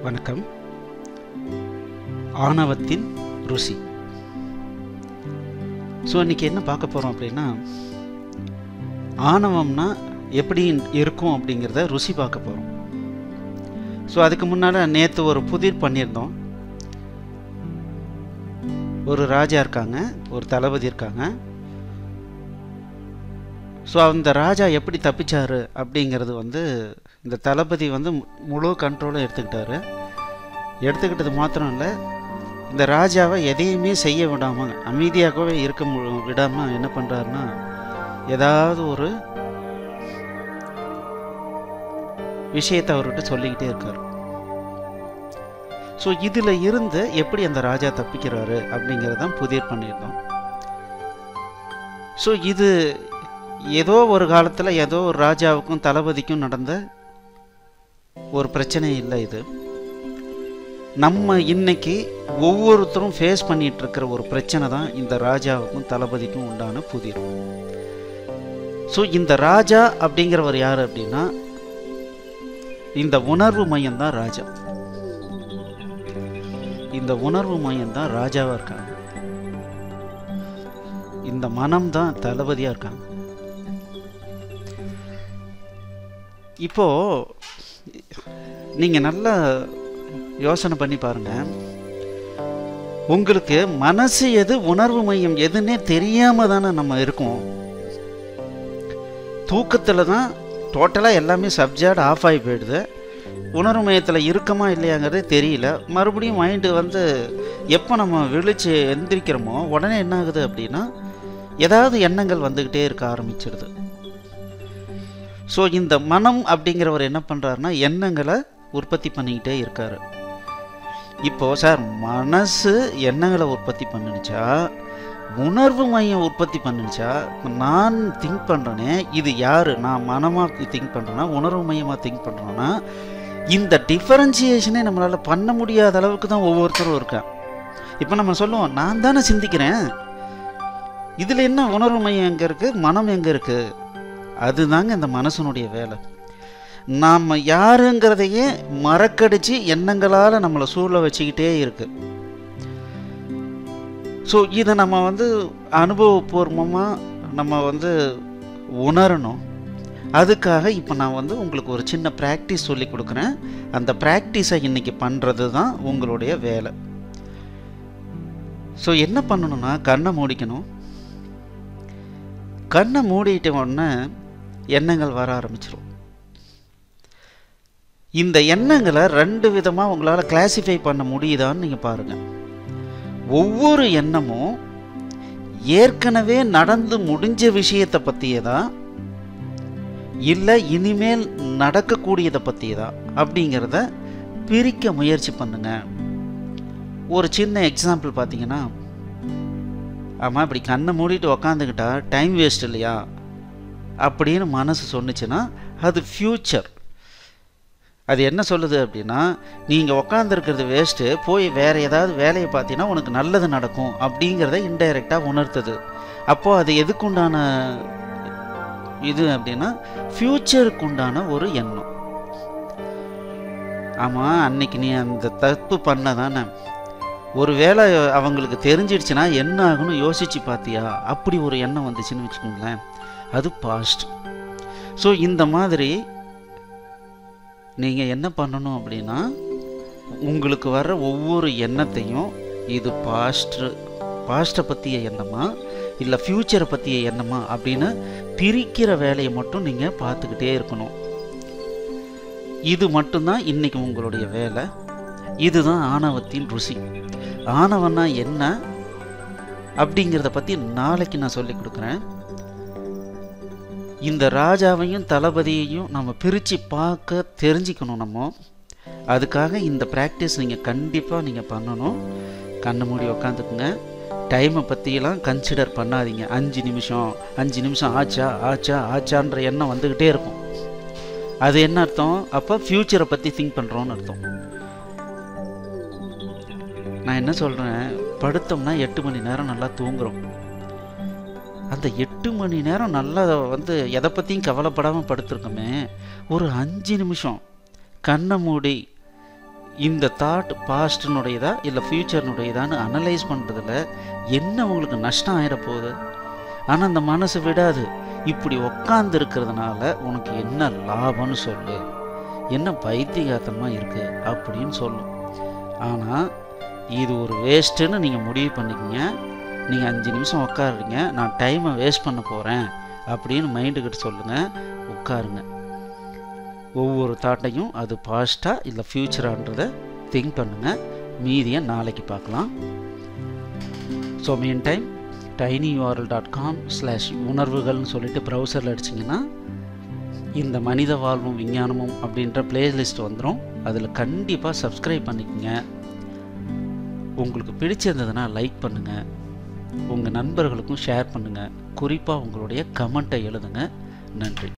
வணக்கம். ஆணவத்தின் ருசி. ஸோ இன்றைக்கி என்ன பார்க்க போகிறோம் அப்படின்னா, ஆணவம்னா எப்படி இருக்கும் அப்படிங்கிறத ருசி பார்க்க போகிறோம். ஸோ அதுக்கு முன்னால் நேற்று ஒரு புதிர் பண்ணியிருந்தோம். ஒரு ராஜா இருக்காங்க, ஒரு தளபதி இருக்காங்க. ஸோ அந்த ராஜா எப்படி தப்பிச்சார் அப்படிங்கிறது இந்த தளபதி முழு கண்ட்ரோலும் எடுத்துக்கிட்டது மாத்திரம் இல்லை, இந்த ராஜாவை எதையுமே செய்ய விடாமல் அமைதியாகவே இருக்க விடாமல் என்ன பண்ணுறாருன்னா, ஏதாவது ஒரு விஷயத்தை அவர்கிட்ட சொல்லிக்கிட்டே இருக்கார். ஸோ இதில் இருந்து எப்படி அந்த ராஜா தப்பிக்கிறாரு அப்படிங்கிறதான் புதிர் பண்ணியிருந்தோம். ஸோ இது ஏதோ ஒரு காலத்தில் ஏதோ ஒரு ராஜாவுக்கும் தளபதிக்கும் நடந்த ஒரு பிரச்சனை இல்லை. இது நம்ம இன்னைக்கு ஒவ்வொருத்தரும் ஃபேஸ் பண்ணிட்டு இருக்கிற ஒரு பிரச்சனை தான் இந்த ராஜாவுக்கும் தளபதிக்கும் உண்டான புதிர். ஸோ இந்த ராஜா அப்படிங்கிறவர் யார் அப்படின்னா, இந்த உணர்வு மையம் தான் ராஜா. இந்த உணர்வு மையம் தான் ராஜாவாக இருக்காங்க. இந்த மனம் தான் தளபதியாக இருக்காங்க. இப்போ நீங்கள் நல்லா யோசனை பண்ணி பாருங்க. உங்களுக்கு மனசு எது, உணர்வு மையம் எதுன்னே தெரியாம தானே நம்ம இருக்கோம். தூக்கத்தில் தான் டோட்டலாக எல்லாமே சப்ஜெக்ட் ஆஃப் ஆகி போயிடுது. உணர்வு மையத்தில் இருக்கமா இல்லையாங்கிறதே தெரியல. மறுபடியும் மைண்டு எப்போ நம்ம விழிச்சு எந்திரிக்கிறோமோ உடனே என்ன ஆகுது அப்படின்னா, ஏதாவது எண்ணங்கள் வந்துக்கிட்டே இருக்க ஆரம்பிச்சிடுது. ஸோ இந்த மனம் அப்படிங்கிறவர் என்ன பண்ணுறாருன்னா, எண்ணங்களை உற்பத்தி பண்ணிக்கிட்டே இருக்காரு. இப்போது சார், மனசு எண்ணங்களை உற்பத்தி பண்ணுச்சா, உணர்வு மையம் உற்பத்தி பண்ணுச்சா, நான் திங்க் பண்ணுறேனே இது யார், நான் மனமாக திங்க் பண்ணுறேன்னா உணர்வு மையமாக திங்க் பண்ணுறேன்னா, இந்த டிஃபரன்சியேஷனே நம்மளால் பண்ண முடியாத அளவுக்கு தான் ஒவ்வொருத்தரும் இருக்கேன். இப்போ நம்ம சொல்லுவோம், நான் தானே சிந்திக்கிறேன், இதில் என்ன உணர்வு மையம் எங்கே இருக்குது, மனம் எங்கே இருக்குது? அதுதாங்க இந்த மனசனுடைய வேலை. நாம் யாருங்கிறதையே மறக்கடிச்சு எண்ணங்களால் நம்மளை சூழல வச்சுக்கிட்டே இருக்கு. ஸோ இதை நம்ம அனுபவபூர்வமாக நம்ம உணரணும். அதுக்காக இப்போ நான் உங்களுக்கு ஒரு சின்ன ப்ராக்டிஸ் சொல்லி கொடுக்குறேன். அந்த ப்ராக்டிஸை இன்றைக்கி பண்ணுறது தான் உங்களுடைய வேலை. ஸோ என்ன பண்ணணும்னா, கண்ணை மூடிக்கணும். கண்ணை மூடிட்ட உடனே எண்ணங்கள் வர ஆரம்பிச்சிடும். இந்த எண்ணங்களை ரெண்டு விதமாக உங்களால் கிளாசிஃபை பண்ண முடியுதான்னு நீங்கள் பாருங்கள். ஒவ்வொரு எண்ணமும் ஏற்கனவே நடந்து முடிஞ்ச விஷயத்தை பற்றியதா இல்லை இனிமேல் நடக்கக்கூடியதை பற்றியதா அப்படிங்கிறத பிரிக்க முயற்சி பண்ணுங்க. ஒரு சின்ன எக்ஸாம்பிள் பார்த்தீங்கன்னா, ஆமாம் இப்படி கண்ணை மூடிட்டு உக்காந்துக்கிட்டா டைம் வேஸ்ட் இல்லையா அப்படின்னு மனசு சொன்னிச்சுன்னா அது ஃப்யூச்சர். அது என்ன சொல்லுது அப்படின்னா, நீங்கள் உக்காந்துருக்கிறது வேஸ்ட்டு, போய் வேறு ஏதாவது வேலையை பார்த்தீங்கன்னா உனக்கு நல்லது நடக்கும் அப்படிங்கிறத இன்டைரக்டாக உணர்த்துது. அப்போது அது எதுக்குண்டான இது அப்படின்னா, ஃப்யூச்சருக்கு உண்டான ஒரு எண்ணம். ஆமாம், அன்னைக்கு நீ அந்த தப்பு பண்ண தானே, ஒரு வேளை அவங்களுக்கு தெரிஞ்சிடுச்சுன்னா என்ன ஆகுன்னு யோசிச்சு பார்த்தியா, அப்படி ஒரு எண்ணம் வந்துச்சுன்னு வச்சுக்கோங்களேன், அது பாஸ்ட். ஸோ இந்த மாதிரி நீங்கள் என்ன பண்ணணும் அப்படின்னா, உங்களுக்கு வர்ற ஒவ்வொரு எண்ணத்தையும் இது பாஸ்ட்டை பற்றிய எண்ணமா இல்லை ஃப்யூச்சரை பற்றிய எண்ணமா அப்படின்னு பிரிக்கிற வேலையை மட்டும் நீங்கள் பார்த்துக்கிட்டே இருக்கணும். இது மட்டும்தான் இன்றைக்கி உங்களுடைய வேலை. இதுதான் ஆணவத்தின் ருசி. ஆணவன்னா என்ன அப்படிங்கிறத பற்றி நாளைக்கு நான் சொல்லி கொடுக்குறேன். இந்த ராஜாவையும் தளபதியையும் நம்ம பிரித்து பார்க்க தெரிஞ்சுக்கணும். நம்ம அதுக்காக இந்த ப்ராக்டிஸ் நீங்கள் கண்டிப்பாக நீங்கள் பண்ணணும். கண்ணை மூடி உக்காந்துக்குங்க. டைமை பற்றியெல்லாம் கன்சிடர் பண்ணாதீங்க. 5 நிமிஷம் ஆச்சான்ற எண்ணம் வந்துக்கிட்டே இருக்கும். அது என்ன அர்த்தம்? அப்போ ஃப்யூச்சரை பற்றி திங்க் பண்ணுறோன்னு அர்த்தம். நான் என்ன சொல்கிறேன், படுத்தோம்னா 8 மணி நேரம் நல்லா தூங்குறோம். அந்த 8 மணி நேரம் நல்லா எதை பற்றியும் கவலைப்படாமல் படுத்துருக்கோமே, ஒரு 5 நிமிஷம் கண்ணை மூடி இந்த தாட் பாஸ்டினுடையதா இல்லை ஃப்யூச்சர்னுடையதான்னு அனலைஸ் பண்ணுறதுல என்ன உங்களுக்கு நஷ்டம் ஆகிட போகுது? ஆனால் அந்த மனசு விடாது. இப்படி உக்காந்து இருக்கிறதுனால உனக்கு என்ன லாபம்னு சொல்லு, என்ன பைத்தியகாரத்தமாக இருக்குது அப்படின்னு சொல்லும். ஆனால் இது ஒரு வேஸ்ட்டுன்னு நீங்கள் முடிவு பண்ணிக்கிங்க. நீங்கள் 5 நிமிஷம் உட்காருங்க, நான் டைமை வேஸ்ட் பண்ண போகிறேன் அப்படின்னு மைண்டுக்கிட்ட சொல்லுங்கள். உட்காருங்க. ஒவ்வொரு தாட்டையும் அது பாஸ்ட்டாக இல்லை ஃப்யூச்சரான்றதை திங்க் பண்ணுங்கள். மீதியை நாளைக்கு பார்க்கலாம். ஸோ மீன் டைம் tinyurl.com/உணர்வுகள்னு சொல்லிட்டு ப்ரௌசரில் அடிச்சிங்கன்னா இந்த மனித வாழ்வும் விஞ்ஞானமும் அப்படின்ற பிளேலிஸ்ட் வந்துடும். அதில் கண்டிப்பாக சப்ஸ்கிரைப் பண்ணிக்கோங்க. உங்களுக்கு பிடிச்சிருந்ததுன்னா லைக் பண்ணுங்கள், உங்கள் நண்பர்களுக்கும் ஷேர் பண்ணுங்கள், குறிப்பாக உங்களுடைய கமெண்ட்டை எழுதுங்க. நன்றி.